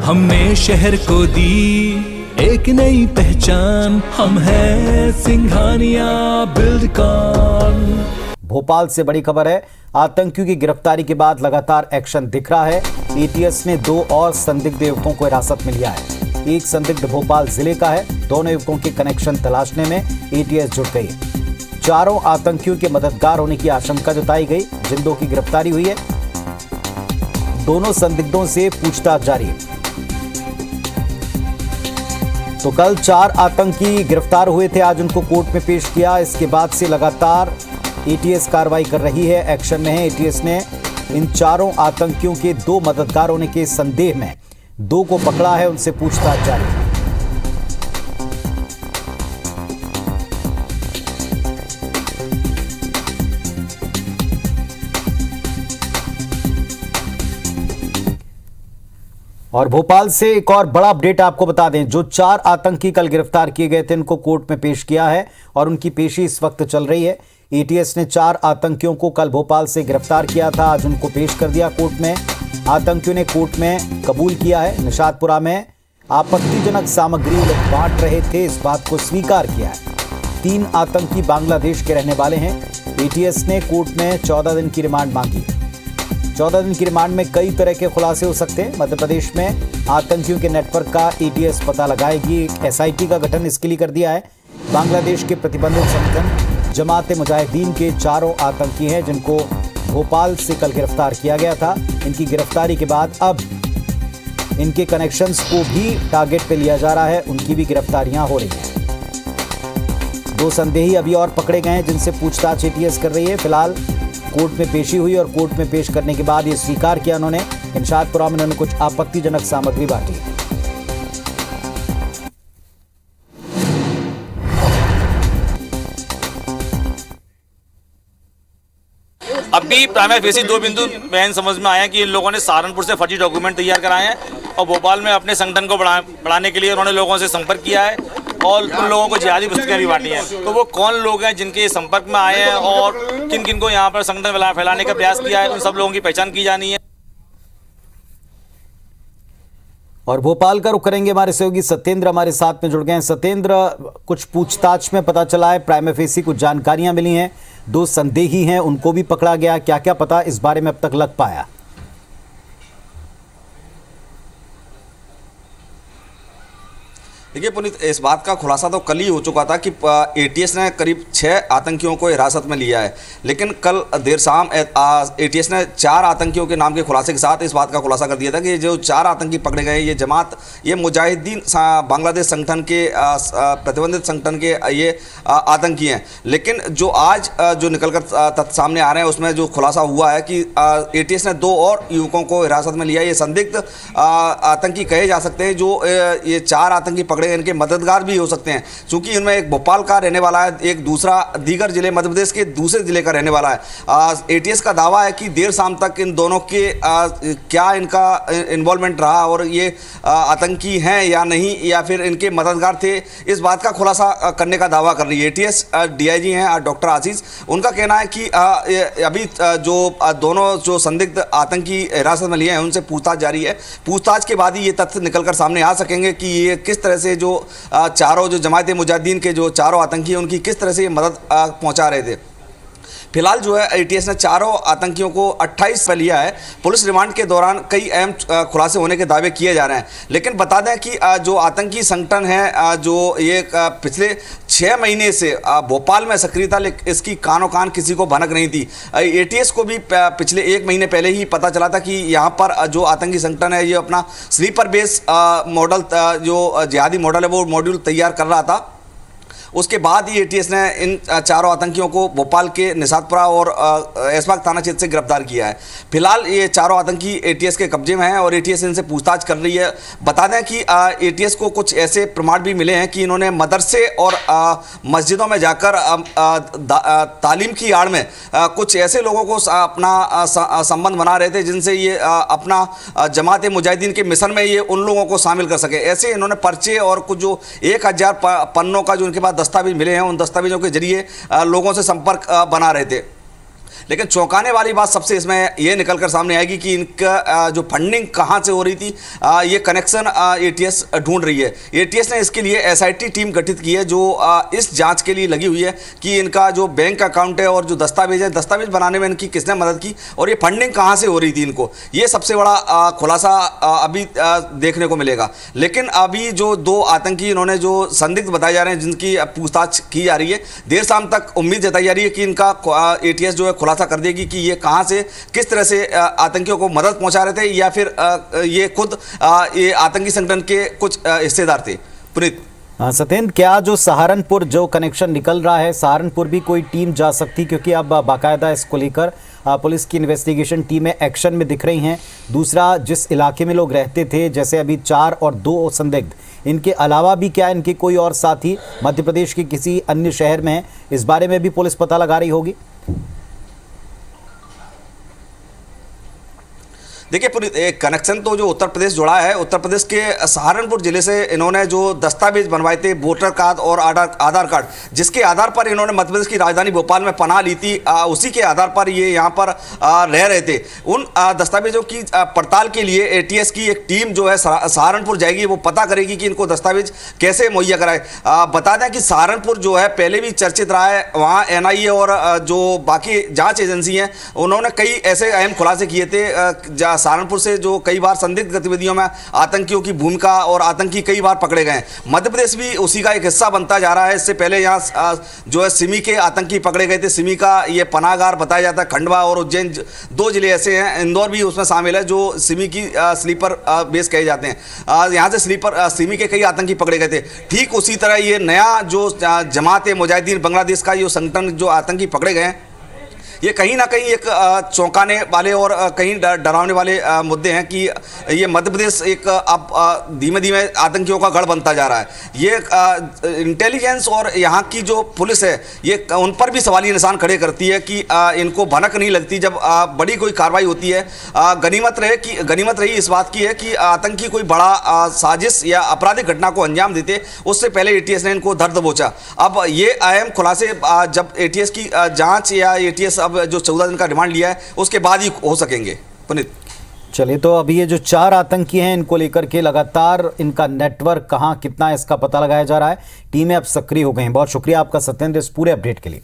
हमने शहर को दी एक नई पहचान, हम हैं सिंघानिया बिल्डकॉन। भोपाल से बड़ी खबर है। आतंकियों की गिरफ्तारी के बाद लगातार एक्शन दिख रहा है। एटीएस ने 2 और संदिग्ध युवकों को हिरासत में लिया है। एक संदिग्ध भोपाल जिले का है। दोनों युवकों के कनेक्शन तलाशने में एटीएस जुट गई है। चारों आतंकियों के मददगार होने की आशंका जताई गई। जिन 2 की गिरफ्तारी हुई है, दोनों संदिग्धों से पूछताछ जारी है। तो कल 4 आतंकी गिरफ्तार हुए थे, आज उनको कोर्ट में पेश किया। इसके बाद से लगातार एटीएस कार्रवाई कर रही है, एक्शन में है। एटीएस ने इन चारों आतंकियों के 2 मददगार होने के संदेह में 2 को पकड़ा है, उनसे पूछताछ जारी है। और भोपाल से एक और बड़ा अपडेट आपको बता दें। जो 4 आतंकी कल गिरफ्तार किए गए थे, इनको कोर्ट में पेश किया है और उनकी पेशी इस वक्त चल रही है। एटीएस ने 4 आतंकियों को कल भोपाल से गिरफ्तार किया था, आज उनको पेश कर दिया कोर्ट में। आतंकियों ने कोर्ट में कबूल किया है, निशातपुरा में आपत्तिजनक सामग्री बांट रहे थे, इस बात को स्वीकार किया है। 3 आतंकी बांग्लादेश के रहने वाले हैं। एटीएस ने कोर्ट में 14 दिन की रिमांड मांगी। 14 दिन की रिमांड में कई तरह के खुलासे हो सकते हैं। मध्य प्रदेश में आतंकियों के नेटवर्क का एटीएस पता लगाएगी। एक एसआईटी का गठन इसके लिए कर दिया है। बांग्लादेश के प्रतिबंधित संगठन जमात मुजाहिदीन के 4 आतंकी हैं, जिनको भोपाल से कल गिरफ्तार किया गया था। इनकी गिरफ्तारी के बाद अब इनके कनेक्शंस को भी टारगेट पे लिया जा रहा है, उनकी भी गिरफ्तारियां हो रही हैं। 2 संदेही अभी और पकड़े गए हैं, जिनसे पूछताछ एटीएस कर रही है। फिलहाल कोर्ट में पेशी हुई और कोर्ट में पेश करने के बाद ये स्वीकार किया उन्होंने। निशातपुरा में उन्होंने कुछ आपत्तिजनक सामग्री बांटी। अभी प्राइमरी फेसी 2 बिंदु मेन समझ में आया कि इन लोगों ने सहारनपुर से फर्जी डॉक्यूमेंट तैयार कराए हैं और भोपाल में अपने संगठन को बढ़ाने के लिए उन्होंने लोगों से संपर्क किया है और उन लोगों को जिहादी पुस्तकें भी बांटी हैं। तो वो कौन लोग हैं जिनके संपर्क में आए हैं और किन किन को यहाँ पर संगठन फैलाने का प्रयास किया है, उन सब लोगों की पहचान की जानी है। और भोपाल का रुख करेंगे, हमारे सहयोगी सत्येंद्र हमारे साथ में जुड़ गए हैं। सत्येंद्र, कुछ पूछताछ में पता चला है, प्राइमा फेसी कुछ जानकारियां मिली हैं, 2 संदेही हैं, उनको भी पकड़ा गया। क्या क्या पता इस बारे में अब तक लग पाया? देखिए पुनीत, इस बात का खुलासा तो कल ही हो चुका था कि एटीएस ने करीब 6 आतंकियों को हिरासत में लिया है, लेकिन कल देर शाम एटीएस ने 4 आतंकियों के नाम के खुलासे के साथ इस बात का खुलासा कर दिया था कि जो 4 आतंकी पकड़े गए ये मुजाहिदीन बांग्लादेश संगठन के प्रतिबंधित संगठन के ये आतंकी हैं। लेकिन जो आज जो निकलकर तथ्य सामने आ रहे हैं, उसमें जो खुलासा हुआ है कि एटीएस ने 2 और युवकों को हिरासत में लिया। ये संदिग्ध आतंकी कहे जा सकते हैं। जो ये 4 आतंकी पकड़े, इनके मददगार भी हो सकते हैं, क्योंकि इनमें एक भोपाल का रहने वाला है, एक दूसरा दीगर जिले मध्य प्रदेश के दूसरे जिले का रहने वाला है। एटीएस का दावा है कि देर शाम तक इन दोनों के क्या इनका इन्वॉल्वमेंट रहा और ये आतंकी हैं या नहीं, या फिर इनके मददगार थे, इस बात का खुलासा करने का दावा कर रही है एटीएस। डीआईजी हैं डॉक्टर आशीष, उनका कहना है कि अभी जो दोनों जो संदिग्ध आतंकी हिरासत में लिए हैं, उनसे पूछताछ जारी है। पूछताछ के बाद ही ये तथ्य निकलकर सामने आ सकेंगे कि ये किस तरह से जो चारों जो जमात मुजाहिदीन के जो 4 आतंकी हैं, उनकी किस तरह से ये मदद पहुंचा रहे थे। फिलहाल जो है एटीएस ने 4 आतंकियों को 28 पर लिया है। पुलिस रिमांड के दौरान कई अहम खुलासे होने के दावे किए जा रहे हैं, लेकिन बता दें कि जो आतंकी संगठन है, जो ये पिछले 6 महीने से भोपाल में सक्रिय था, लेकिन इसकी कानो कान किसी को भनक नहीं थी। एटीएस को भी पिछले 1 महीने पहले ही पता चला था कि यहाँ पर जो आतंकी संगठन है, ये अपना स्लीपर बेस मॉडल, जो जिहादी मॉडल है, वो मॉड्यूल तैयार कर रहा था। उसके बाद ही एटीएस ने इन 4 आतंकियों को भोपाल के निशातपुरा और ऐशबाग थाना क्षेत्र से गिरफ्तार किया है। फिलहाल ये 4 आतंकी एटीएस के कब्जे में हैं और एटीएस इनसे पूछताछ कर रही है। बता दें कि एटीएस को कुछ ऐसे प्रमाण भी मिले हैं कि इन्होंने मदरसे और मस्जिदों में जाकर तालीम की आड़ में कुछ ऐसे लोगों को अपना संबंध बना रहे थे, जिनसे ये अपना जमात मुजाहिदीन के मिशन में ये उन लोगों को शामिल कर सके। ऐसे इन्होंने पर्चे और कुछ जो 1000 पन्नों का जो उनके पास दस्तावेज मिले हैं, उन दस्तावेजों के जरिए लोगों से संपर्क बना रहे थे। लेकिन चौंकाने वाली बात सबसे इसमें ये निकल कर सामने आएगी कि इनका जो फंडिंग कहाँ से हो रही थी, ये कनेक्शन एटीएस ढूंढ रही है। एटीएस ने इसके लिए एसआईटी टीम गठित की है जो इस जांच के लिए लगी हुई है कि इनका जो बैंक अकाउंट है और जो दस्तावेज है, दस्तावेज बनाने में इनकी किसने मदद की और ये फंडिंग कहाँ से हो रही थी इनको, ये सबसे बड़ा खुलासा अभी देखने को मिलेगा। लेकिन अभी जो 2 आतंकी इन्होंने जो संदिग्ध बताए जा रहे हैं, जिनकी पूछताछ की जा रही है, देर शाम तक उम्मीद जताई जा रही है कि इनका एटीएस जो है खुलासा कर देगी कि ये कहां से किस तरह से आतंकियों को मदद पहुंचा रहे थे या फिर ये खुद ये आतंकी संगठन के कुछ हिस्सेदार थे। पुनीत। सत्येंद्र, क्या जो सहारनपुर जो कनेक्शन निकल रहा है, सहारनपुर भी कोई टीम जा सकती, क्योंकि अब बाकायदा इसको लेकर पुलिस की इन्वेस्टिगेशन टीमें एक्शन में दिख रही हैं। दूसरा, जिस इलाके में लोग रहते थे, जैसे अभी 4 और 2 संदिग्ध, इनके अलावा भी क्या इनके कोई और साथी मध्य प्रदेश के किसी अन्य शहर में हैं, इस बारे में भी पुलिस पता लगा रही होगी? देखिए पूरी कनेक्शन तो जो उत्तर प्रदेश जुड़ा है, उत्तर प्रदेश के सहारनपुर जिले से इन्होंने जो दस्तावेज बनवाए थे, वोटर कार्ड और आधार कार्ड, जिसके आधार पर इन्होंने मध्य प्रदेश की राजधानी भोपाल में पनाह ली थी, उसी के आधार पर ये यहाँ पर रह रहे थे। उन दस्तावेजों की पड़ताल के लिए एटीएस की एक टीम जो है सहारनपुर जाएगी, वो पता करेगी कि इनको दस्तावेज कैसे मुहैया कराए। बता दें कि सहारनपुर जो है पहले भी चर्चित रहा है, वहाँ एनआईए और जो बाकी जाँच एजेंसी हैं उन्होंने कई ऐसे अहम खुलासे किए थे। सहारनपुर से जो कई बार संदिग्ध गतिविधियों में आतंकियों की भूमिका और आतंकी कई बार पकड़े गए हैं। मध्य प्रदेश भी उसी का एक हिस्सा बनता जा रहा है। इससे पहले यहाँ जो है सिमी के आतंकी पकड़े गए थे। सिमी का ये पनाहगार बताया जाता है। खंडवा और उज्जैन 2 जिले ऐसे हैं, इंदौर भी उसमें शामिल है, जो सिमी की स्लीपर बेस कहे जाते हैं। यहाँ से सिमी के कई आतंकी पकड़े गए थे। ठीक उसी तरह ये नया जो जमात मुजाहिदीन बांग्लादेश का ये संगठन जो आतंकी पकड़े गए हैं, ये कहीं ना कहीं एक चौंकाने वाले और कहीं डरावने वाले मुद्दे हैं कि ये मध्य प्रदेश एक अब धीमे धीमे आतंकियों का गढ़ बनता जा रहा है। ये इंटेलिजेंस और यहाँ की जो पुलिस है, ये उन पर भी सवालिया निशान खड़े करती है कि इनको भनक नहीं लगती जब बड़ी कोई कार्रवाई होती है। गनीमत रही इस बात की है कि आतंकी कोई बड़ा साजिश या आपराधिक घटना को अंजाम देते, उससे पहले एटीएस ने इनको धर दबोचा। अब ये अहम खुलासे जब एटीएस की जाँच या एटीएस अब जो 14 दिन का रिमांड लिया है उसके बाद ही हो सकेंगे। पुनीत। चलिए, तो अभी ये जो 4 आतंकी हैं, इनको लेकर के लगातार इनका नेटवर्क कहां कितना है इसका पता लगाया जा रहा है। टीमें अब सक्रिय हो गई हैं। बहुत शुक्रिया आपका सत्येंद्र इस पूरे अपडेट के लिए।